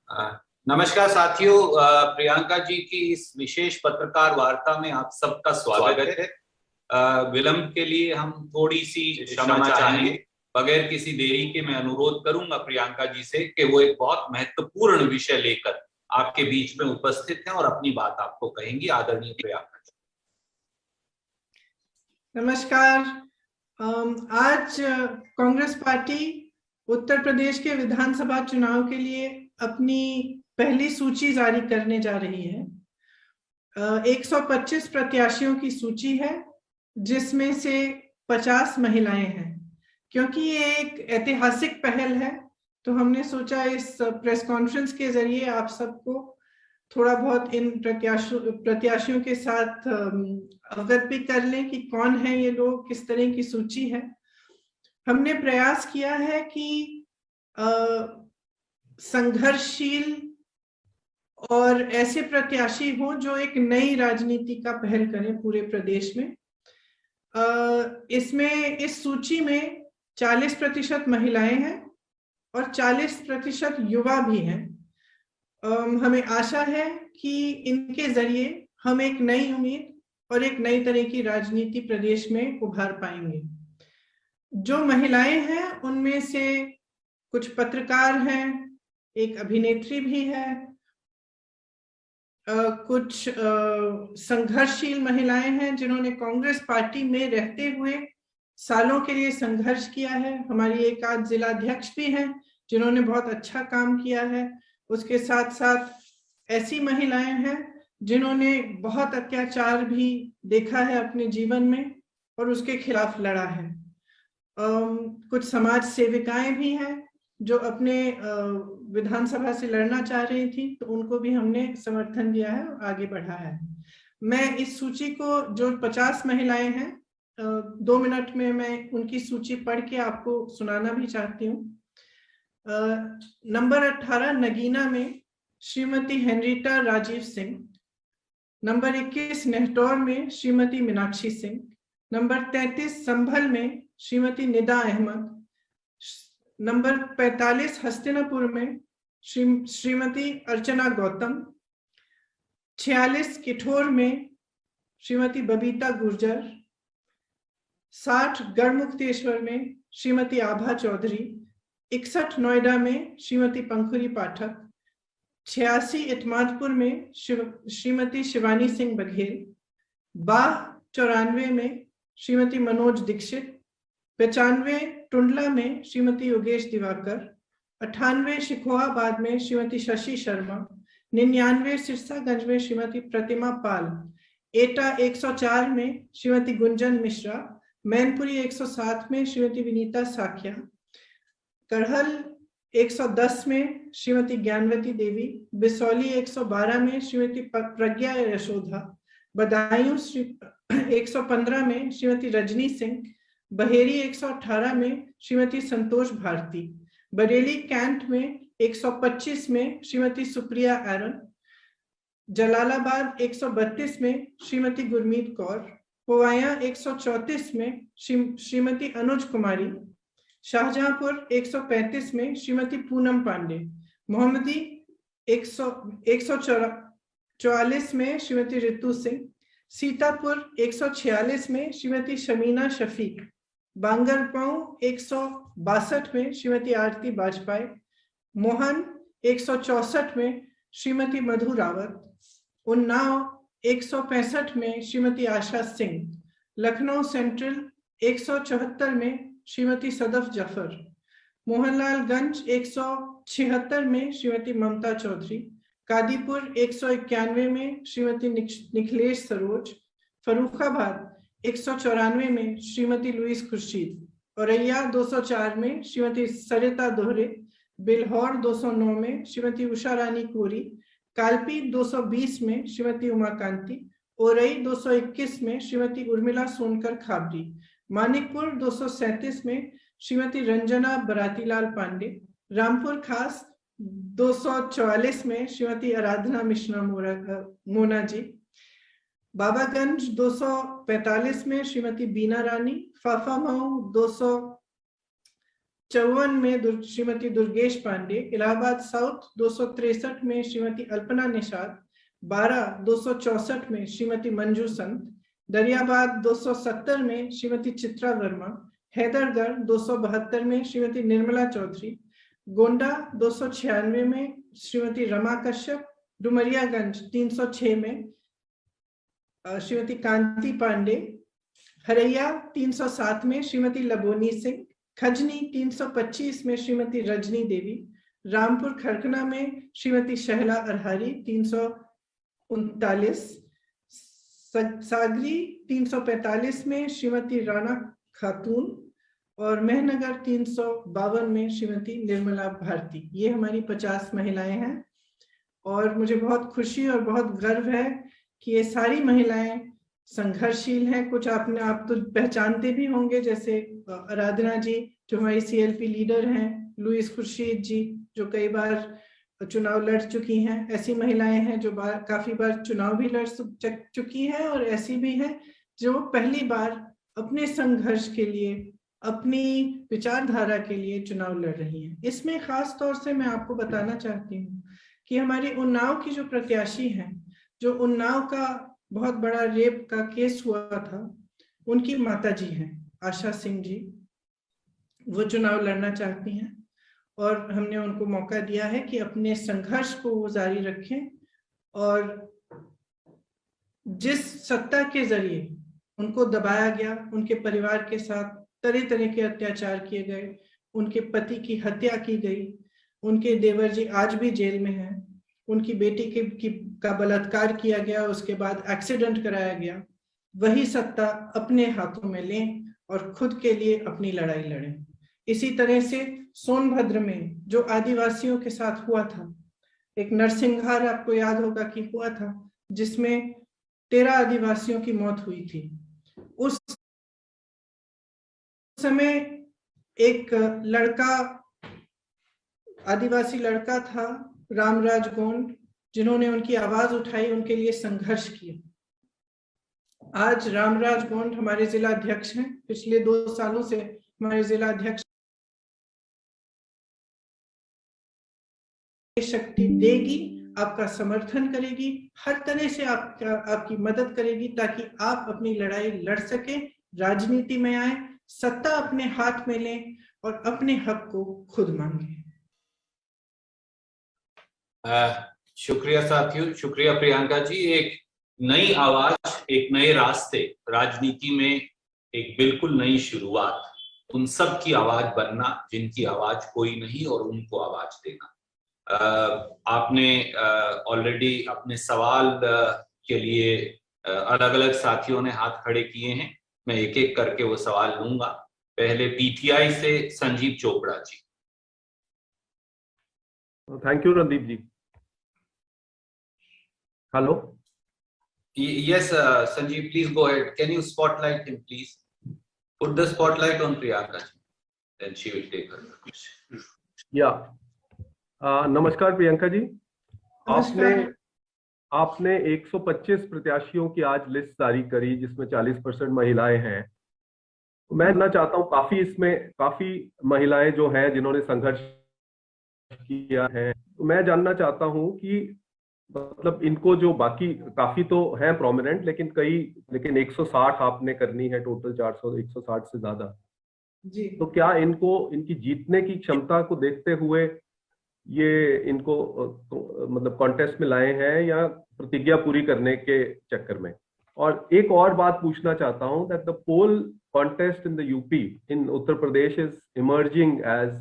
नमस्कार साथियों। प्रियंका जी की इस विशेष पत्रकार वार्ता में आप सबका स्वागत है। विलंब के लिए हम थोड़ी सी क्षमा चाहेंगे। बगैर किसी देरी के मैं अनुरोध करूंगा प्रियंका जी से कि वो एक बहुत महत्वपूर्ण विषय लेकर आपके बीच में उपस्थित हैं और अपनी बात आपको कहेंगी। आदरणीय प्रियंका जी। नमस्कार। आज कांग्रेस पार्टी उत्तर प्रदेश के विधानसभा चुनाव के लिए अपनी पहली सूची जारी करने जा रही है। 125 प्रत्याशियों की सूची है, जिसमें से 50 महिलाएं हैं। क्योंकि ये एक ऐतिहासिक पहल है, तो हमने सोचा इस प्रेस कॉन्फ्रेंस के जरिए आप सबको थोड़ा बहुत इन प्रत्याशियों के साथ अवगत भी कर लें कि कौन है ये लोग, किस तरह की सूची है। हमने प्रयास किया है कि संघर्षशील और ऐसे प्रत्याशी हों जो एक नई राजनीति का पहल करें पूरे प्रदेश में। इसमें इस सूची में 40% महिलाएं हैं और 40% युवा भी हैं। हमें आशा है कि इनके जरिए हम एक नई उम्मीद और एक नई तरह की राजनीति प्रदेश में उभार पाएंगे। जो महिलाएं हैं उनमें से कुछ पत्रकार हैं, एक अभिनेत्री भी है, कुछ संघर्षशील महिलाएं हैं जिन्होंने कांग्रेस पार्टी में रहते हुए सालों के लिए संघर्ष किया है। हमारी एक आध जिला अध्यक्ष भी हैं जिन्होंने बहुत अच्छा काम किया है। उसके साथ साथ ऐसी महिलाएं हैं जिन्होंने बहुत अत्याचार भी देखा है अपने जीवन में और उसके खिलाफ लड़ा है। कुछ समाज सेविकाएं भी हैं जो अपने विधानसभा से लड़ना चाह रही थी, तो उनको भी हमने समर्थन दिया है और आगे बढ़ा है। मैं इस सूची को, जो 50 महिलाएं हैं, 2 मिनट में मैं उनकी सूची पढ़ के आपको सुनाना भी चाहती हूँ। नंबर 18 नगीना में श्रीमती हेनरीटा राजीव सिंह। नंबर 21 नेहटौर में श्रीमती मीनाक्षी सिंह। नंबर 33 संभल में श्रीमती निदा अहमद। नंबर 45 हस्तिनापुर में श्रीमती अर्चना गौतम। 46 किठौर में श्रीमती बबीता गुर्जर। 60 गढ़मुक्तेश्वर में श्रीमती आभा चौधरी। 61 नोएडा में श्रीमती पंखुरी पाठक। 86 इतमादपुर में श्रीमती शिवानी सिंह बघेल। 94 में श्रीमती मनोज दीक्षित। 95 टुंडला में श्रीमती योगेश दिवाकर। 98 शिकोहाबाद में श्रीमती शशि शर्मा। 99 सिरसागंज में श्रीमती प्रतिमा पाल। एटा 104 में श्रीमती गुंजन मिश्रा। मैनपुरी 107 में श्रीमती विनीता साखिया। करहल 110 में श्रीमती ज्ञानवती देवी। बिसौली 112 में श्रीमती प्रज्ञा यशोधा। बदायूं 115 में श्रीमती रजनी सिंह। बहेरी 118 में श्रीमती संतोष भारती। बरेली कैंट में 125 में श्रीमती सुप्रिया एरन। जलालाबाद 132 में श्रीमती गुरमीत कौर। पोवाया 134 में श्रीमती अनुज कुमारी। शाहजहांपुर 135 में श्रीमती पूनम पांडे। मोहम्मदी 144 में श्रीमती रितु सिंह। सीतापुर 146 में श्रीमती शमीना शफीक। बांगरगांव 162 में श्रीमती आरती बाजपाई। मोहन 164 में श्रीमती मधु रावत। उन्नाव 165 में श्रीमती आशा सिंह। लखनऊ सेंट्रल 174 में श्रीमती सदफ जफर। मोहनलालगंज 176 में श्रीमती ममता चौधरी। कादीपुर 191 में श्रीमती निखिलेश सरोज। फरुखाबाद 194 में श्रीमती लुईस खुर्शीद। औरैया 204 में श्रीमती सरिता दोहरे। बिल्हौर 209 में श्रीमती उषा रानी कोरी। कालपी 220 में श्रीमती उमाकांति। ओरई 221 में श्रीमती उर्मिला सोनकर खाबरी। मानिकपुर 237 में श्रीमती रंजना बरातीलाल पांडे। रामपुर खास 244 में श्रीमती आराधना मिश्रा मोना जी। बाबागंज 245 में श्रीमती बीना रानी। फाफामऊ 254 में श्रीमती दुर्गेश पांडे, इलाहाबाद साउथ 263 में श्रीमती अल्पना निषाद, 264 में श्रीमती मंजू संत, दरियाबाद 270 में श्रीमती चित्रा वर्मा, हैदरगढ़ 272 में श्रीमती निर्मला चौधरी, गोंडा 296 में श्रीमती रमा कश्यप, डुमरियागंज 306 में श्रीमती कांति पांडे, हरैया 307 में श्रीमती लबोनी सिंह, खजनी 325 में श्रीमती रजनी देवी, रामपुर खरकना में श्रीमती शहला अरहारी 339, सागरी 345 में श्रीमती राणा खातून और मेहनगर 352 में श्रीमती निर्मला भारती। ये हमारी 50 महिलाएं हैं और मुझे बहुत खुशी और बहुत गर्व है कि ये सारी महिलाएं संघर्षशील हैं। कुछ आपने आप तो पहचानते भी होंगे, जैसे आराधना जी जो हमारी CLP लीडर हैं, लुइस खुर्शीद जी जो कई बार चुनाव लड़ चुकी हैं, ऐसी महिलाएं हैं जो काफी बार चुनाव भी लड़ चुकी हैं और ऐसी भी हैं जो पहली बार अपने संघर्ष के लिए, अपनी विचारधारा के लिए चुनाव लड़ रही हैं। इसमें खास तौर से मैं आपको बताना चाहती हूँ कि हमारी उन्नाव की जो प्रत्याशी हैं, जो उन्नाव का बहुत बड़ा रेप का केस हुआ था, उनकी माताजी हैं आशा सिंह जी, वो चुनाव लड़ना चाहती हैं और हमने उनको मौका दिया है कि अपने संघर्ष को वो जारी रखें और जिस सत्ता के जरिए उनको दबाया गया, उनके परिवार के साथ तरह तरह के अत्याचार किए गए, उनके पति की हत्या की गई, उनके देवर जी आज भी जेल में हैं, उनकी बेटी का बलात्कार किया गया, उसके बाद एक्सीडेंट कराया गया, वही सत्ता अपने हाथों में लें और खुद के लिए अपनी लड़ाई लड़ें। इसी तरह से सोनभद्र में जो आदिवासियों के साथ हुआ था, एक नरसिंहार आपको याद होगा कि हुआ था, जिसमें 13 आदिवासियों की मौत हुई थी। उस समय एक लड़का, आदिवासी लड़का था रामराज गोंड, जिन्होंने उनकी आवाज उठाई, उनके लिए संघर्ष किया। आज रामराज गोंड हमारे जिला अध्यक्ष हैं, पिछले 2 सालों से हमारे जिला अध्यक्ष शक्ति देगी, आपका समर्थन करेगी, हर तरह से आपकी मदद करेगी ताकि आप अपनी लड़ाई लड़ सके, राजनीति में आए, सत्ता अपने हाथ में लें और अपने हक को खुद मांगे। शुक्रिया साथियों, शुक्रिया प्रियंका जी। एक नई आवाज, एक नए रास्ते, राजनीति में एक बिल्कुल नई शुरुआत, उन सब की आवाज बनना जिनकी आवाज कोई नहीं और उनको आवाज देना। आपने ऑलरेडी अपने सवाल के लिए अलग अलग साथियों ने हाथ खड़े किए हैं, मैं एक एक करके वो सवाल लूंगा। पहले PTI से Sanjeev Chopra ji. Thank you Randeep ji. Hello. Yes, Sanjeev, please go ahead. Can you spotlight him, please? Put the spotlight on Priyanka ji, then she will take her question. Yeah. नमस्कार प्रियंका जी। आपने 125 प्रत्याशियों की आज लिस्ट जारी करी जिसमें 40% महिलाएं हैं। मैं जानना चाहता हूं, काफी महिलाएं जो हैं जिन्होंने संघर्ष किया है, तो मैं जानना चाहता हूं कि मतलब इनको जो बाकी काफी तो हैं प्रोमिनेंट, लेकिन 160 आपने करनी है, टोटल 160 से ज्यादा जी। तो क्या इनकी जीतने की क्षमता को देखते हुए ये इनको मतलब कॉन्टेस्ट में लाए हैं या प्रतिज्ञा पूरी करने के चक्कर में? और एक और बात पूछना चाहता हूं that the poll contest in the UP, in Uttar Pradesh is emerging as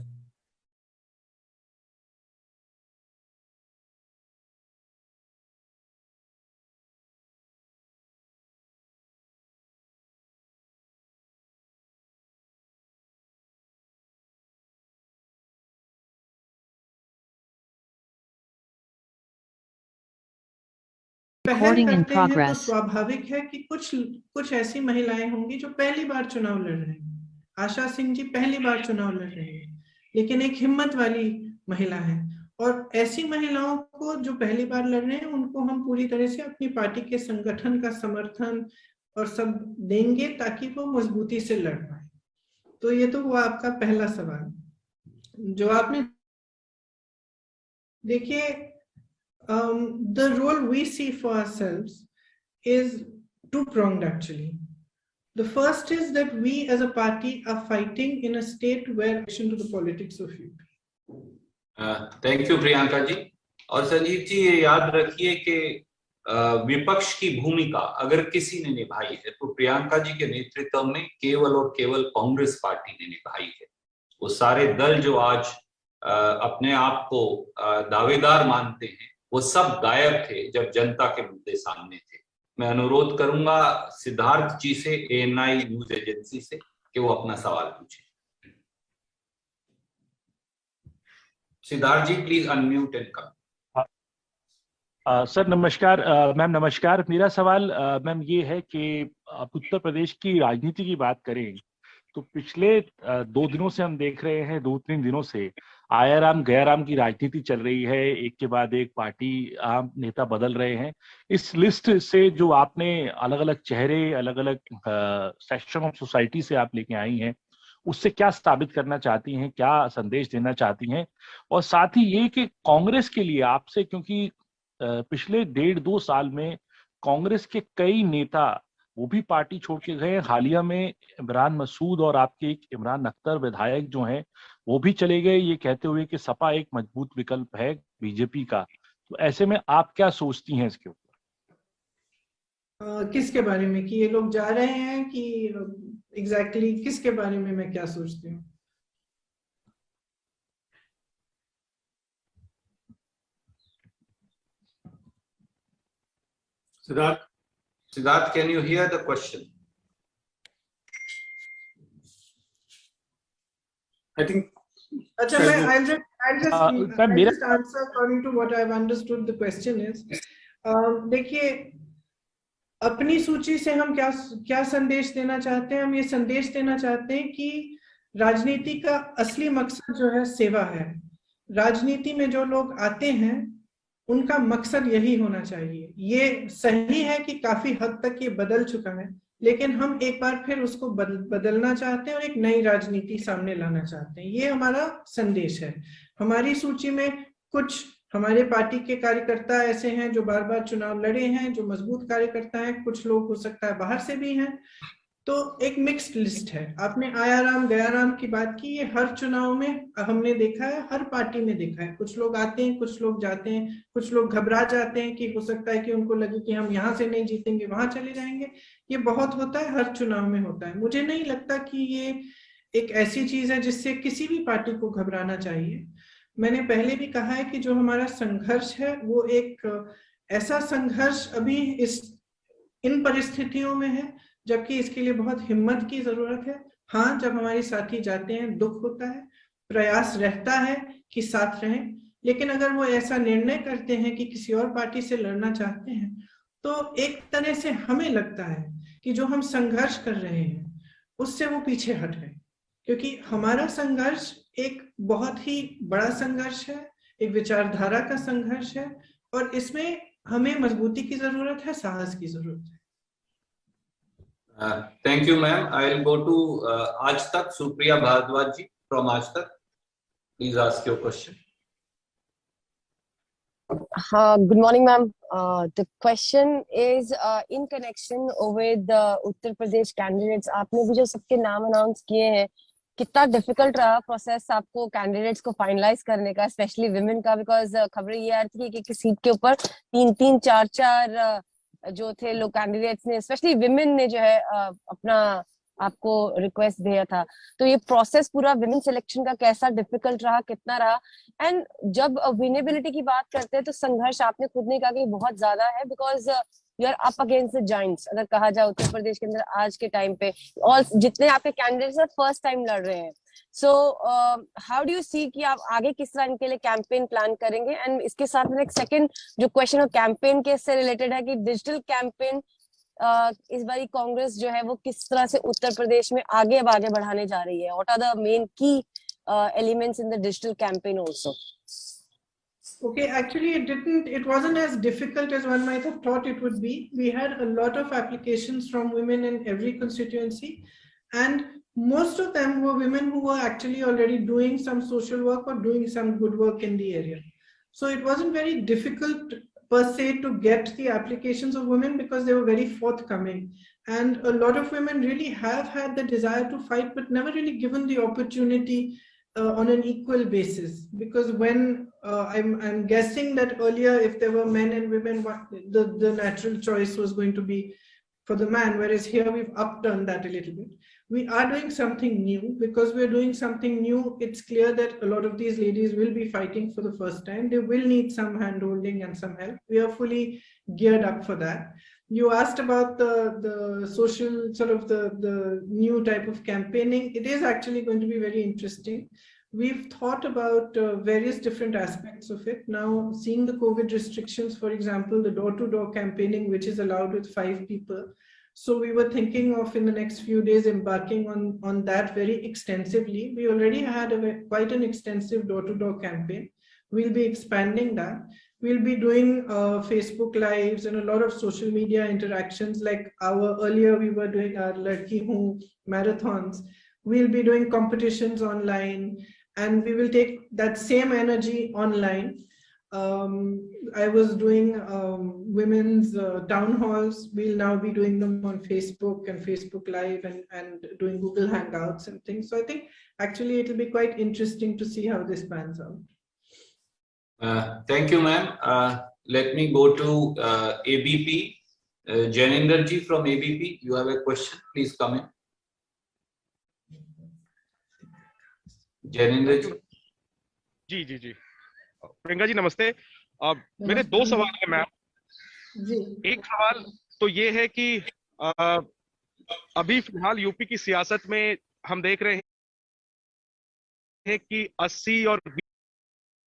Recording in progress। तो स्वाभाविक है कि कुछ ऐसी महिलाएं होंगी जो पहली बार चुनाव लड़ रही हैं। आशा सिंह जी पहली बार चुनाव लड़ रही हैं, लेकिन एक हिम्मत वाली महिला है, और ऐसी महिलाओं को जो पहली बार लड़ रहे हैं उनको हम पूरी तरह से अपनी पार्टी के संगठन का समर्थन और सब देंगे ताकि वो मजबूती से लड़ पाए। तो ये तो हुआ आपका पहला सवाल। जो आपने देखिए, the role we see for ourselves is two-pronged actually. The first is that we as a party are fighting in a state where action to the politics of UP. Thank you Priyanka ji. और संजीव जी, ये याद रखिए कि विपक्ष की भूमिका अगर किसी ने निभाई है तो प्रियंका जी के नेतृत्व में केवल और केवल कांग्रेस पार्टी ने निभाई है। वो सारे दल जो आज अपने आप को दावेदार मानते हैं, वो सब गायब थे जब जनता के मुद्दे सामने थे। मैं अनुरोध करूंगा सिद्धार्थ जी से, ANI न्यूज एजेंसी से, कि वो अपना सवाल पूछे। Siddharth ji, please unmute and come. Sir नमस्कार। मैम नमस्कार। मेरा सवाल मैम ये है कि आप उत्तर प्रदेश की राजनीति की बात करें तो पिछले 2 दिनों से हम देख रहे हैं, 2-3 दिनों से आयाराम गयाराम की राजनीति चल रही है। एक के बाद एक पार्टी आम नेता बदल रहे हैं। इस लिस्ट से जो आपने अलग अलग चेहरे, अलग अलग सेक्शन ऑफ सोसाइटी से आप लेके आई हैं, उससे क्या साबित करना चाहती हैं, क्या संदेश देना चाहती हैं? और साथ ही ये कि कांग्रेस के लिए आपसे, क्योंकि पिछले 1.5-2 साल में कांग्रेस के कई नेता वो भी पार्टी छोड़ के गए। हालिया में इमरान मसूद और आपके एक इमरान अख्तर विधायक जो हैं वो भी चले गए, ये कहते हुए कि सपा एक मजबूत विकल्प है बीजेपी का। तो ऐसे में आप क्या सोचती हैं इसके ऊपर? किसके बारे में कि ये लोग जा रहे हैं, कि एग्जैक्टली किसके बारे में मैं क्या सोचती हूँ? Siddharth, can you hear the question? I think. Achha, I'll just answer according to what I've understood the question is. देखिए, अपनी सूची से हम क्या संदेश देना चाहते हैं? हम ये संदेश देना चाहते हैं कि राजनीति का असली मकसद जो है सेवा है। राजनीति में जो लोग आते हैं उनका मकसद यही होना चाहिए। ये सही है कि काफी हद तक ये बदल चुका है, लेकिन हम एक बार फिर उसको बदलना चाहते हैं और एक नई राजनीति सामने लाना चाहते हैं। ये हमारा संदेश है। हमारी सूची में कुछ हमारे पार्टी के कार्यकर्ता ऐसे हैं जो बार बार चुनाव लड़े हैं, जो मजबूत कार्यकर्ता हैं। कुछ लोग हो सकता है बाहर से भी हैं, तो एक मिक्स्ड लिस्ट है। आपने आयाराम गयाराम की बात की, ये हर चुनाव में हमने देखा है, हर पार्टी में देखा है। कुछ लोग आते हैं, कुछ लोग जाते हैं, कुछ लोग घबरा जाते हैं कि हो सकता है कि उनको लगे कि हम यहाँ से नहीं जीतेंगे, वहां चले जाएंगे। ये बहुत होता है, हर चुनाव में होता है। मुझे नहीं लगता कि ये एक ऐसी चीज है जिससे किसी भी पार्टी को घबराना चाहिए। मैंने पहले भी कहा है कि जो हमारा संघर्ष है वो एक ऐसा संघर्ष अभी इन परिस्थितियों में है, जबकि इसके लिए बहुत हिम्मत की जरूरत है। हाँ, जब हमारे साथी जाते हैं दुख होता है, प्रयास रहता है कि साथ रहें, लेकिन अगर वो ऐसा निर्णय करते हैं कि किसी और पार्टी से लड़ना चाहते हैं, तो एक तरह से हमें लगता है कि जो हम संघर्ष कर रहे हैं उससे वो पीछे हट गए, क्योंकि हमारा संघर्ष एक बहुत ही बड़ा संघर्ष है, एक विचारधारा का संघर्ष है, और इसमें हमें मजबूती की जरूरत है, साहस की जरूरत है। Thank you, ma'am. I'll go to Aaj Tak, Supriya Bhardwaj ji from Aaj Tak. Please ask your question. Good morning, ma'am. The question is in connection with the Uttar Pradesh candidates. आपने भी जो सबके नाम announce किए हैं, कितना difficult रहा process आपको कैंडिडेट्स को फाइनलाइज करने का, स्पेशली विमेन का? बिकॉज खबरें ये आ रही थी कि किसी सीट के ऊपर 3-3, 4-4 जो थे लोग कैंडिडेट्स ने, स्पेशली विमेन ने जो है अपना आपको रिक्वेस्ट दिया था। तो ये प्रोसेस पूरा विमेन सिलेक्शन का कैसा डिफिकल्ट रहा, कितना रहा? एंड जब विनेबिलिटी की बात करते हैं तो संघर्ष आपने खुद ने कहा कि बहुत ज्यादा है, because you are up against the giants, अगर कहा जाए उत्तर प्रदेश के अंदर आज के टाइम पे, और जितने आपके कैंडिडेट्स फर्स्ट टाइम लड़ रहे हैं। So how do you see कि आप आगे किस तरह इनके लिए कैंपेन प्लान करेंगे? एंड इसके साथ में एक सेकंड जो क्वेश्चन और कैंपेन के से रिलेटेड है कि डिजिटल कैंपेन इस बारी कांग्रेस जो है वो किस तरह से उत्तर प्रदेश में आगे बढ़ाने जा रही है? व्हाट आर द मेन की elements in the digital campaign also? Okay, actually it wasn't as difficult as one might have thought it would be. We had a lot of applications from women in every constituency, and Most of them were women who were actually already doing some social work or doing some good work in the area. So it wasn't very difficult per se to get the applications of women because they were very forthcoming. And a lot of women really have had the desire to fight, but never really given the opportunity on an equal basis. Because when I'm guessing that earlier, if there were men and women, the natural choice was going to be for the man, whereas here we've upturned that a little bit. We are doing something new. Because we're doing something new, it's clear that a lot of these ladies will be fighting for the first time. They will need some hand-holding and some help. We are fully geared up for that. You asked about the social, sort of the new type of campaigning. It is actually going to be very interesting. We've thought about various different aspects of it. Now, seeing the COVID restrictions, for example, the door-to-door campaigning, which is allowed with 5 people. So we were thinking of in the next few days embarking on that very extensively. We already had quite an extensive door-to-door campaign. We'll be expanding that. We'll be doing Facebook Lives and a lot of social media interactions. Like earlier we were doing our Ladki Hoon marathons. We'll be doing competitions online, and we will take that same energy online. I was doing women's town halls. We'll now be doing them on Facebook and Facebook Live and doing Google Hangouts and things. So I think actually it'll be quite interesting to see how this pans out. Thank you, ma'am. Let me go to ABP. Janinder ji from ABP, you have a question? Please come in. Janinder ji. जी जी जी प्रियंका जी नमस्ते। मेरे 2 सवाल है ma'am. एक सवाल तो ये है कि अभी फिलहाल यूपी की सियासत में हम देख रहे हैं कि 80 और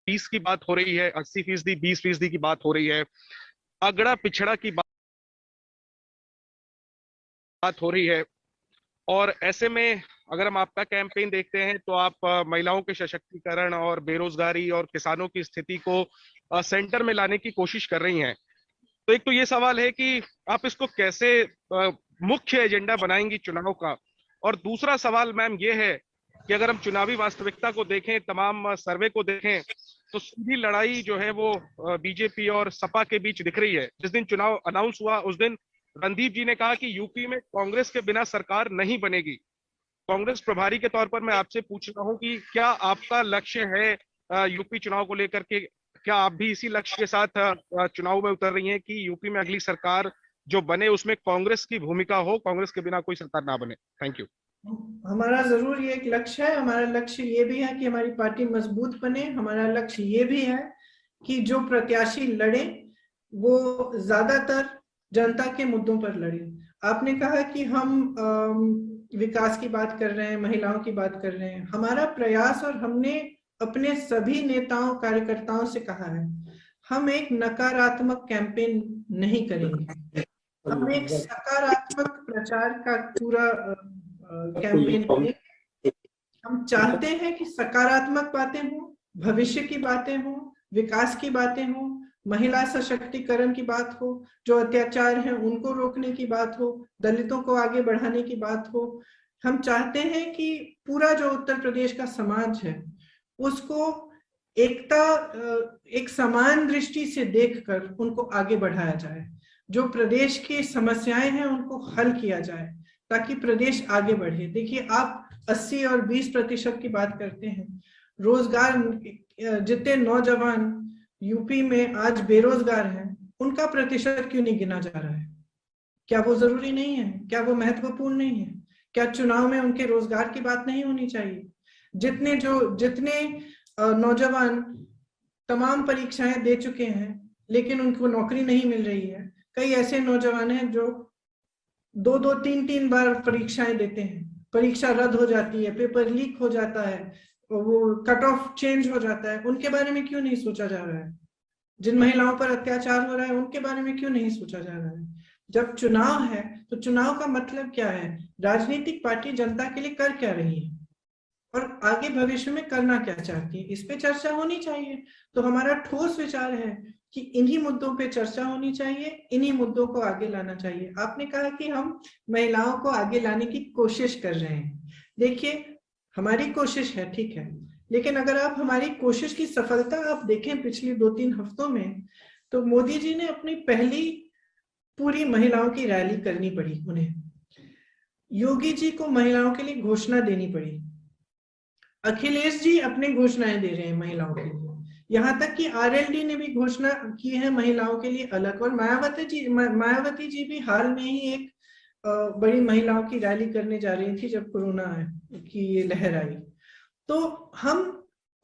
20 की बात हो रही है, 80% 20% की बात हो रही है, अगड़ा पिछड़ा की बात हो रही है। और ऐसे में अगर हम आपका कैंपेन देखते हैं तो आप महिलाओं के सशक्तिकरण और बेरोजगारी और किसानों की स्थिति को सेंटर में लाने की कोशिश कर रही हैं। तो एक तो ये सवाल है कि आप इसको कैसे मुख्य एजेंडा बनाएंगी चुनाव का। और दूसरा सवाल मैम ये है कि अगर हम चुनावी वास्तविकता को देखें, तमाम सर्वे को देखें, तो सीधी लड़ाई जो है वो बीजेपी और सपा के बीच दिख रही है। जिस दिन चुनाव अनाउंस हुआ उस दिन रणदीप जी ने कहा कि यूपी में कांग्रेस के बिना सरकार नहीं बनेगी। कांग्रेस प्रभारी के तौर पर मैं आपसे पूछ रहा हूं कि क्या आपका लक्ष्य है यूपी चुनाव को लेकर के, क्या आप भी इसी लक्ष्य के साथ चुनाव में उतर रही हैं कि यूपी में अगली सरकार जो बने उसमें कांग्रेस की भूमिका हो, कांग्रेस के बिना कोई सरकार ना बने? Thank you. हमारा जरूर ये एक लक्ष्य है। हमारा लक्ष्य ये भी है कि हमारी पार्टी मजबूत बने। हमारा लक्ष्य ये भी है कि जो प्रत्याशी लड़े वो ज्यादातर जनता के मुद्दों पर लड़े। आपने कहा कि हम विकास की बात कर रहे हैं, महिलाओं की बात कर रहे हैं। हमारा प्रयास, और हमने अपने सभी नेताओं कार्यकर्ताओं से कहा है, हम एक नकारात्मक कैंपेन नहीं करेंगे। हम एक सकारात्मक प्रचार का पूरा कैंपेन करेंगे। हम चाहते हैं कि सकारात्मक बातें हों, भविष्य की बातें हों, विकास की बातें हों, महिला सशक्तिकरण की बात हो, जो अत्याचार हैं उनको रोकने की बात हो, दलितों को आगे बढ़ाने की बात हो। हम चाहते हैं कि पूरा जो उत्तर प्रदेश का समाज है उसको एक समान दृष्टि से देखकर उनको आगे बढ़ाया जाए। जो प्रदेश की समस्याएं हैं उनको हल किया जाए ताकि प्रदेश आगे बढ़े। देखिए, आप 80 और 20% की बात करते हैं। रोजगार, जितने नौजवान यूपी में आज बेरोजगार हैं उनका प्रतिशत क्यों नहीं गिना जा रहा है? क्या वो जरूरी नहीं है? क्या वो महत्वपूर्ण नहीं है? क्या चुनाव में उनके रोजगार की बात नहीं होनी चाहिए? जितने नौजवान तमाम परीक्षाएं दे चुके हैं लेकिन उनको नौकरी नहीं मिल रही है। कई ऐसे नौजवान हैं जो 2-2, 3-3 बार परीक्षाएं देते हैं, परीक्षा रद्द हो जाती है, पेपर लीक हो जाता है, वो कट ऑफ चेंज हो जाता है। उनके बारे में क्यों नहीं सोचा जा रहा है? जिन महिलाओं पर अत्याचार हो रहा है उनके बारे में क्यों नहीं सोचा जा रहा है? जब चुनाव है तो चुनाव का मतलब क्या है? राजनीतिक पार्टी जनता के लिए कर क्या रही है और आगे भविष्य में करना क्या चाहती है, इस पे चर्चा होनी चाहिए। तो हमारा ठोस विचार है कि इन्हीं मुद्दों पे चर्चा होनी चाहिए, इन्हीं मुद्दों को आगे लाना चाहिए। आपने कहा कि हम महिलाओं को आगे लाने की कोशिश कर रहे हैं, देखिए, हमारी कोशिश है, ठीक है, लेकिन अगर आप हमारी कोशिश की सफलता आप देखें पिछले 2-3 हफ्तों में, तो मोदी जी ने अपनी पहली पूरी महिलाओं की रैली करनी पड़ी उन्हें। योगी जी को महिलाओं के लिए घोषणा देनी पड़ी। अखिलेश जी अपनी घोषणाएं दे रहे हैं महिलाओं के लिए, यहाँ तक कि आरएलडी ने भी घोषणा की है महिलाओं के लिए अलग, और मायावती जी भी हाल में ही एक बड़ी महिलाओं की रैली करने जा रही थी जब कोरोना की ये लहर आई। तो हम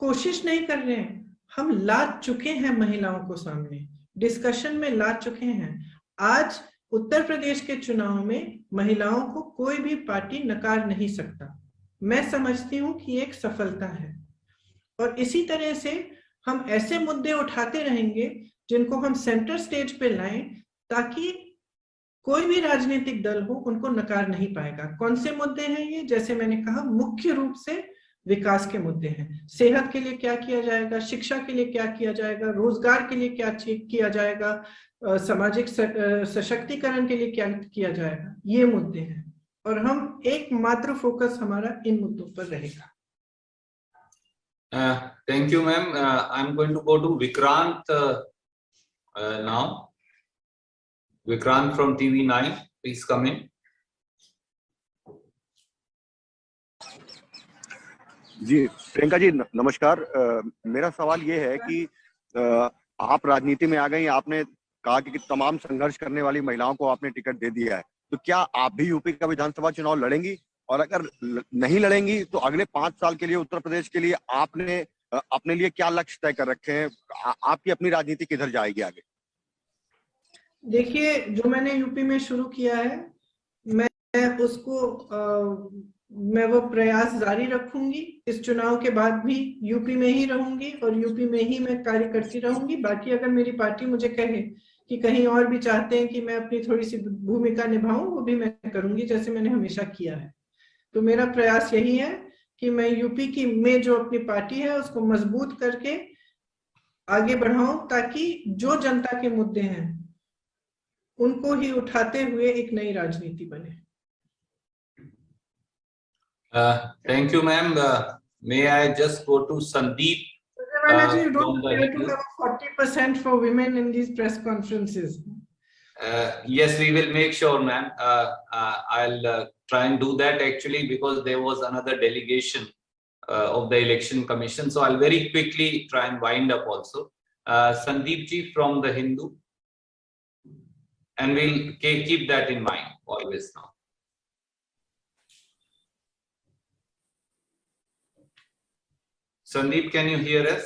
कोशिश नहीं कर रहे हैं, हम ला चुके हैं महिलाओं को सामने, डिस्कशन में ला चुके हैं। आज उत्तर प्रदेश के चुनाव में महिलाओं को कोई भी पार्टी नकार नहीं सकता। मैं समझती हूं कि एक सफलता है, और इसी तरह से हम ऐसे मुद्दे उठाते रहेंगे जिनको हम सेंटर स्टेज पे लाएं, ताकि कोई भी राजनीतिक दल हो उनको नकार नहीं पाएगा। कौन से मुद्दे हैं ये? जैसे मैंने कहा, मुख्य रूप से विकास के मुद्दे हैं। सेहत के लिए क्या किया जाएगा, शिक्षा के लिए क्या किया जाएगा, रोजगार के लिए क्या किया जाएगा, सामाजिक सशक्तिकरण के लिए क्या किया जाएगा, ये मुद्दे हैं, और हम एकमात्र फोकस हमारा इन मुद्दों पर रहेगा। Thank you, ma'am. I'm going to go to Vikrant now. Vikrant from TV9, please come in. जी प्रियंका जी नमस्कार। मेरा सवाल ये है कि आप राजनीति में आ गई, आपने कहा कि तमाम संघर्ष करने वाली महिलाओं को आपने टिकट दे दिया है, तो क्या आप भी यूपी का विधानसभा चुनाव लड़ेंगी? और अगर नहीं लड़ेंगी तो अगले 5 साल के लिए उत्तर प्रदेश के लिए आपने अपने लिए क्या लक्ष्य तय कर रखे हैं? आपकी अपनी राजनीति किधर जाएगी आगे? देखिए, जो मैंने यूपी में शुरू किया है, मैं उसको मैं वो प्रयास जारी रखूंगी। इस चुनाव के बाद भी यूपी में ही रहूंगी और यूपी में ही मैं कार्य करती रहूंगी। बाकी अगर मेरी पार्टी मुझे कहे कि कहीं और भी चाहते हैं कि मैं अपनी थोड़ी सी भूमिका निभाऊं, वो भी मैं करूंगी, जैसे मैंने हमेशा किया है। तो मेरा प्रयास यही है कि मैं यूपी की में जो अपनी पार्टी है उसको मजबूत करके आगे बढ़ाऊं, ताकि जो जनता के मुद्दे हैं उनको ही उठाते हुए एक नई राजनीति बने। Thank you, ma'am. May I just go to Sandeep? You don't try to have 40% for women in these press conferences. Yes, we will make sure, ma'am. I'll try and do that actually, because there was another delegation of the Election Commission. So I'll very quickly try and wind up also. Sandeep ji from The Hindu. And we'll keep that in mind always now. Sandeep, can you hear us?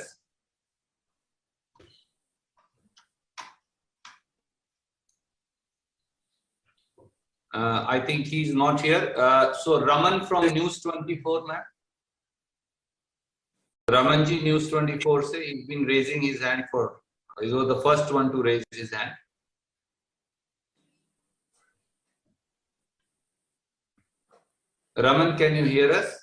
I think he's not here. So Raman from News 24, ma'am. Ramanji, News 24 say he's been raising his hand for, he was the first one to raise his hand. Raman, can you hear us?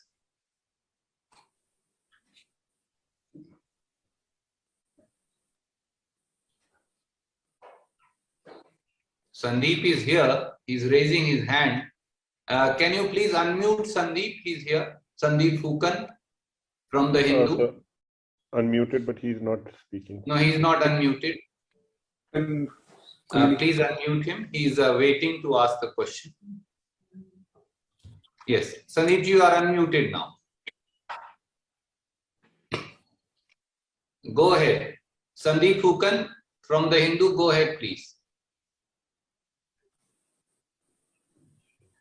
Sandeep is here. He's raising his hand. Can you please unmute Sandeep? He's here. Sandeep Fukan from The Hindu. Sir, unmuted, but he's not speaking. No, he's not unmuted. Please unmute him. He's waiting to ask the question. Yes, Sandeep, you are unmuted now. Go ahead. Sandeep Fukan from The Hindu, go ahead, please.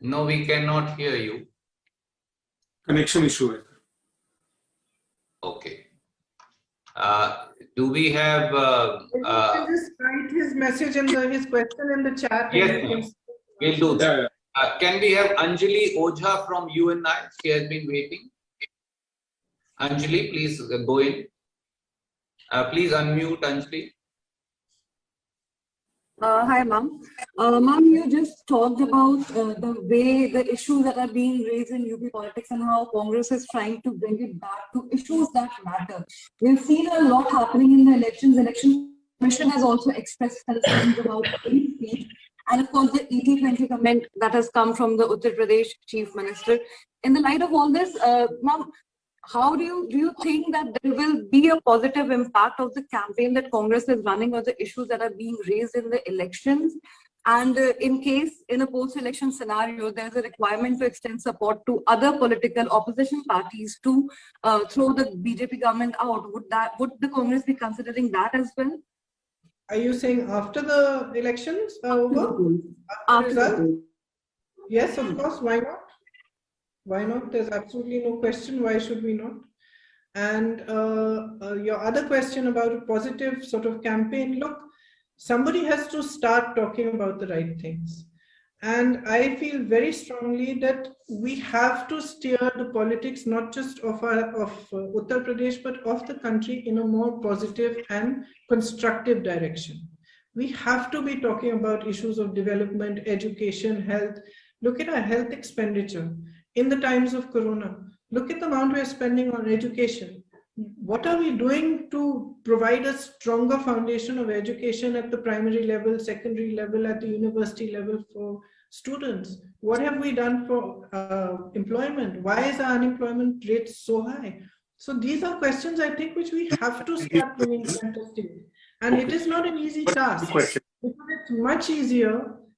No, we cannot hear you. Connection issue. Okay. Do we have? Just write his message and his question in the chat. Yes, we'll do that. Can we have Anjali Ojha from UNI? She has been waiting. Anjali, please go in. Please unmute Anjali. Hi, ma'am. Ma'am, you just talked about the way the issues that are being raised in UP politics and how Congress is trying to bring it back to issues that matter. We've seen a lot happening in the elections. Election Commission has also expressed concerns about free speech. and of course the ET20 comment that has come from the Uttar Pradesh Chief Minister. In the light of all this, ma'am, how do you think that there will be a positive impact of the campaign that Congress is running or the issues that are being raised in the elections? And in case in a post-election scenario, there's a requirement to extend support to other political opposition parties to throw the BJP government out, would the Congress be considering that as well? Are you saying after the elections are over? After the result? polls. Yes, of course. Why not? Why not? There's absolutely no question. Why should we not? And your other question about a positive sort of campaign, look, somebody has to start talking about the right things. And I feel very strongly that we have to steer the politics, not just of Uttar Pradesh, but of the country in a more positive and constructive direction. We have to be talking about issues of development, education, health. Look at our health expenditure in the times of Corona. Look at the amount we're spending on education. What are we doing to provide a stronger foundation of education at the primary level, secondary level, at the university level for students? What have we done for employment? Why is our unemployment rate so high? So these are questions, I think, which we have to start bringing center stage. And it is not an easy task. Because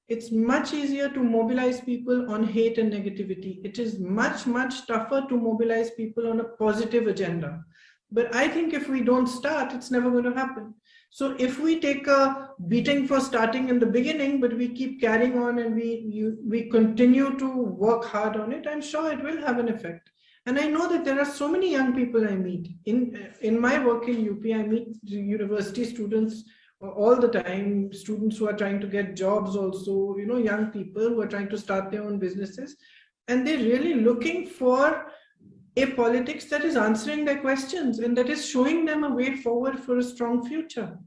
it's much easier to mobilize people on hate and negativity. It is much, much tougher to mobilize people on a positive agenda. But I think if we don't start, it's never going to happen. So if we take a beating for starting in the beginning, but we keep carrying on and we continue to work hard on it, I'm sure it will have an effect. And I know that there are so many young people I meet. In my work in UP, I meet university students all the time, students who are trying to get jobs also, young people who are trying to start their own businesses. And they're really looking for a politics that is answering their questions and that is showing them a way forward for a strong future.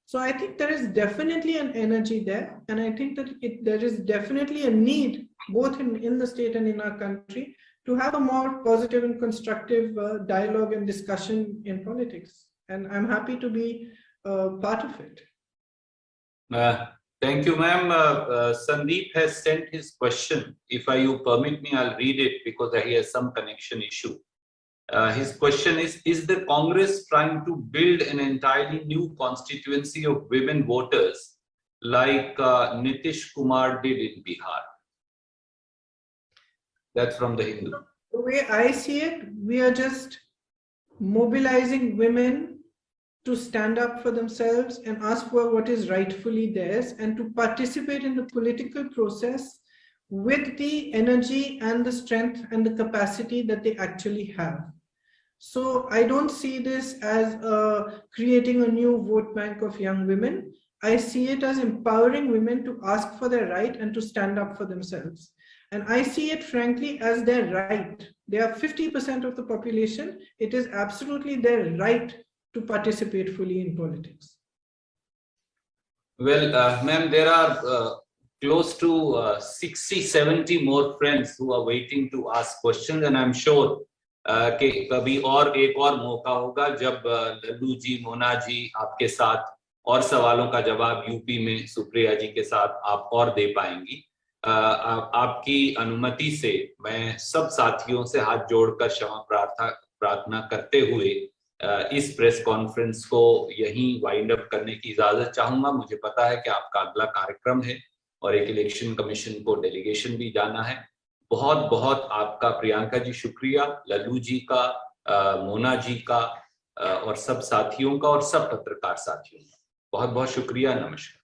So I think there is definitely an energy there. And I think that there is definitely a need, both in the state and in our country, to have a more positive and constructive dialogue and discussion in politics. And I'm happy to be part of it. Thank you, ma'am. Sandeep has sent his question. If you permit me, I'll read it because he has some connection issue. His question is the Congress trying to build an entirely new constituency of women voters like Nitish Kumar did in Bihar? That's from the Hindu. The way I see it, we are just mobilizing women to stand up for themselves and ask for what is rightfully theirs and to participate in the political process with the energy and the strength and the capacity that they actually have. So I don't see this as creating a new vote bank of young women. I see it as empowering women to ask for their right and to stand up for themselves. And I see it, frankly, as their right. They are 50% of the population. It is absolutely their right to participate fully in politics. Well, ma'am, there are close to 60, 70 more friends who are waiting to ask questions, and I'm sure कि कभी और एक और मौका होगा जब लल्लू जी, मोना जी आपके साथ और सवालों का जवाब यूपी में सुप्रिया जी के साथ आप और दे पाएंगी। आपकी अनुमति से मैं सब साथियों से हाथ जोड़कर क्षमा प्रार्थना करते हुए इस प्रेस कॉन्फ्रेंस को यहीं वाइंड अप करने की इजाजत चाहूंगा। मुझे पता है कि आपका अगला कार्यक्रम है और एक इलेक्शन कमीशन को डेलीगेशन भी जाना है। बहुत बहुत आपका प्रियंका जी शुक्रिया, लल्लू जी का, मोना जी का और सब साथियों का और सब पत्रकार साथियों का बहुत बहुत शुक्रिया। नमस्कार।